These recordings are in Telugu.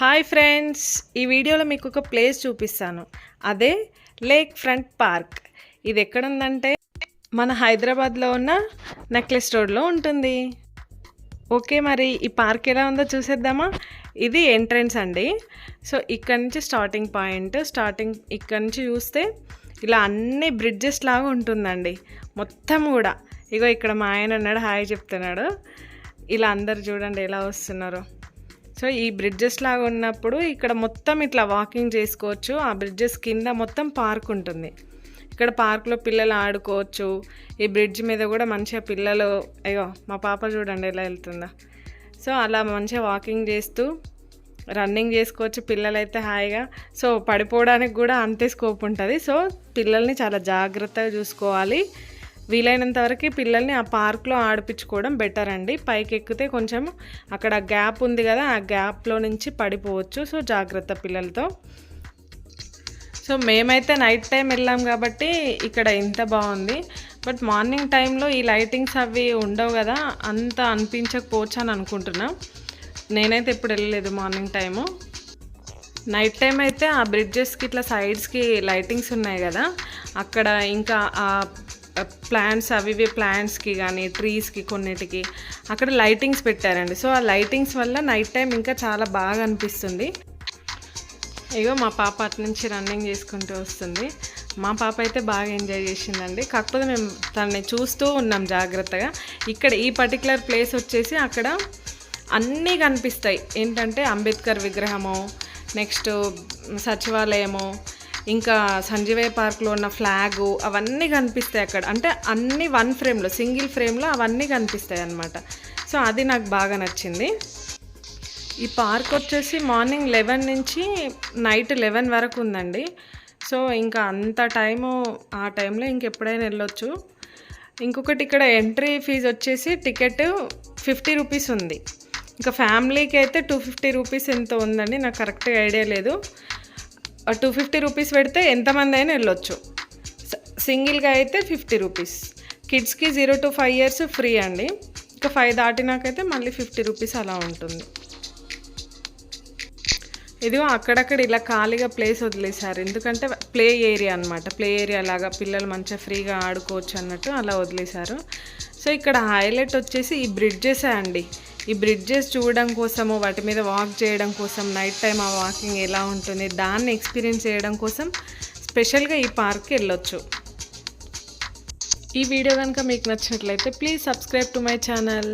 హాయ్ ఫ్రెండ్స్, ఈ వీడియోలో మీకు ఒక ప్లేస్ చూపిస్తాను. అదే లేక్ ఫ్రంట్ పార్క్. ఇది ఎక్కడ ఉందంటే మన హైదరాబాద్లో ఉన్న నెక్లెస్ రోడ్లో ఉంటుంది. ఓకే, మరి ఈ పార్క్ ఎలా ఉందో చూసేద్దామా. ఇది ఎంట్రన్స్ అండి. సో ఇక్కడ నుంచి స్టార్టింగ్ పాయింట్. ఇక్కడ నుంచి చూస్తే ఇలా అన్ని బ్రిడ్జెస్ లాగా ఉంటుందండి మొత్తం కూడా. ఇగో ఇక్కడ మా ఆయన ఉన్నాడు, హాయ్ చెప్తున్నాడు. ఇలా అందరు చూడండి ఎలా వస్తున్నారో. సో ఈ బ్రిడ్జెస్ లాగా ఉన్నప్పుడు ఇక్కడ మొత్తం ఇట్లా వాకింగ్ చేసుకోవచ్చు. ఆ బ్రిడ్జెస్ కింద మొత్తం పార్క్ ఉంటుంది. ఇక్కడ పార్క్లో పిల్లలు ఆడుకోవచ్చు. ఈ బ్రిడ్జ్ మీద కూడా మంచిగా పిల్లలు, అయ్యో మా పాప చూడండి ఎలా వెళ్తుందో. సో అలా మంచిగా వాకింగ్ చేస్తూ రన్నింగ్ చేసుకోవచ్చు పిల్లలైతే హాయిగా. సో పడిపోవడానికి కూడా అంతే స్కోప్ ఉంటుంది. సో పిల్లల్ని చాలా జాగ్రత్తగా చూసుకోవాలి. వీలైనంత వరకు పిల్లల్ని ఆ పార్క్లో ఆడిపించుకోవడం బెటర్ అండి. పైకి ఎక్కితే కొంచెం అక్కడ గ్యాప్ ఉంది కదా, ఆ గ్యాప్లో నుంచి పడిపోవచ్చు. సో జాగ్రత్త పిల్లలతో. సో మేమైతే నైట్ టైం వెళ్ళాం కాబట్టి ఇక్కడ ఇంత బాగుంది. బట్ మార్నింగ్ టైంలో ఈ లైటింగ్స్ అవి ఉండవు కదా, అంత అనిపించకపోవచ్చు అని అనుకుంటున్నా. నేనైతే ఎప్పుడు వెళ్ళలేదు మార్నింగ్ టైము. నైట్ టైం అయితే ఆ బ్రిడ్జెస్కి ఇట్లా సైడ్స్కి లైటింగ్స్ ఉన్నాయి కదా, అక్కడ ఇంకా ఆ ప్లాంట్స్ అవి ప్లాంట్స్కి కానీ ట్రీస్కి కొన్నిటికి అక్కడ లైటింగ్స్ పెట్టారండి. సో ఆ లైటింగ్స్ వల్ల నైట్ టైం ఇంకా చాలా బాగా అనిపిస్తుంది. ఇగో మా పాప అటు నుంచి రన్నింగ్ చేసుకుంటూ వస్తుంది. మా పాప అయితే బాగా ఎంజాయ్ చేసిందండి. కాకపోతే మేము తనని చూస్తూ ఉన్నాం జాగ్రత్తగా. ఇక్కడ ఈ పర్టికులర్ ప్లేస్ వచ్చేసి అక్కడ అన్నీ కనిపిస్తాయి. ఏంటంటే అంబేద్కర్ విగ్రహము, నెక్స్ట్ సచివాలయము, ఇంకా సంజీవయ్య పార్క్లో ఉన్న ఫ్లాగు, అవన్నీ కనిపిస్తాయి అక్కడ. అంటే అన్నీ వన్ ఫ్రేమ్లో, సింగిల్ ఫ్రేమ్లో అవన్నీ కనిపిస్తాయి అన్నమాట. సో అది నాకు బాగా నచ్చింది. ఈ పార్క్ వచ్చేసి మార్నింగ్ 11 నుంచి నైట్ 11 వరకు ఉందండి. సో ఇంకా అంత టైము, ఆ టైంలో ఇంకెప్పుడైనా వెళ్ళొచ్చు. ఇంకొకటి ఇక్కడ ఎంట్రీ ఫీజు వచ్చేసి టికెట్ 50 రూపీస్ ఉంది. ఇంకా ఫ్యామిలీకి అయితే 250 రూపీస్ ఎంతో ఉందండి, నాకు కరెక్ట్గా ఐడియా లేదు. 250 రూపీస్ పెడితే ఎంతమంది అయినా వెళ్ళొచ్చు. సింగిల్గా అయితే 50 రూపీస్. కిడ్స్కి 0 to 5 years ఫ్రీ అండి. ఇంకా 5 దాటినాకైతే మళ్ళీ 50 రూపీస్ అలా ఉంటుంది. ఇదిగో అక్కడక్కడ ఇలా ఖాళీగా ప్లేస్ వదిలేశారు, ఎందుకంటే ప్లే ఏరియా అనమాట. ప్లే ఏరియా లాగా పిల్లలు మంచిగా ఫ్రీగా ఆడుకోవచ్చు అన్నట్టు అలా వదిలేశారు. సో ఇక్కడ హైలైట్ వచ్చేసి ఈ బ్రిడ్జెసే అండి. ఈ బ్రిడ్జెస్ చూడడం కోసము, వాటి మీద వాక్ చేయడం కోసం, నైట్ టైం ఆ వాకింగ్ ఎలా ఉంటుంది దాన్ని ఎక్స్పీరియన్స్ చేయడం కోసం స్పెషల్గా ఈ పార్క్కి వెళ్ళొచ్చు. ఈ వీడియో కనుక మీకు నచ్చినట్లయితే please subscribe to my channel.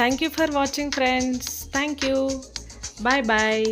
Thank you for watching friends. Thank you. Bye bye.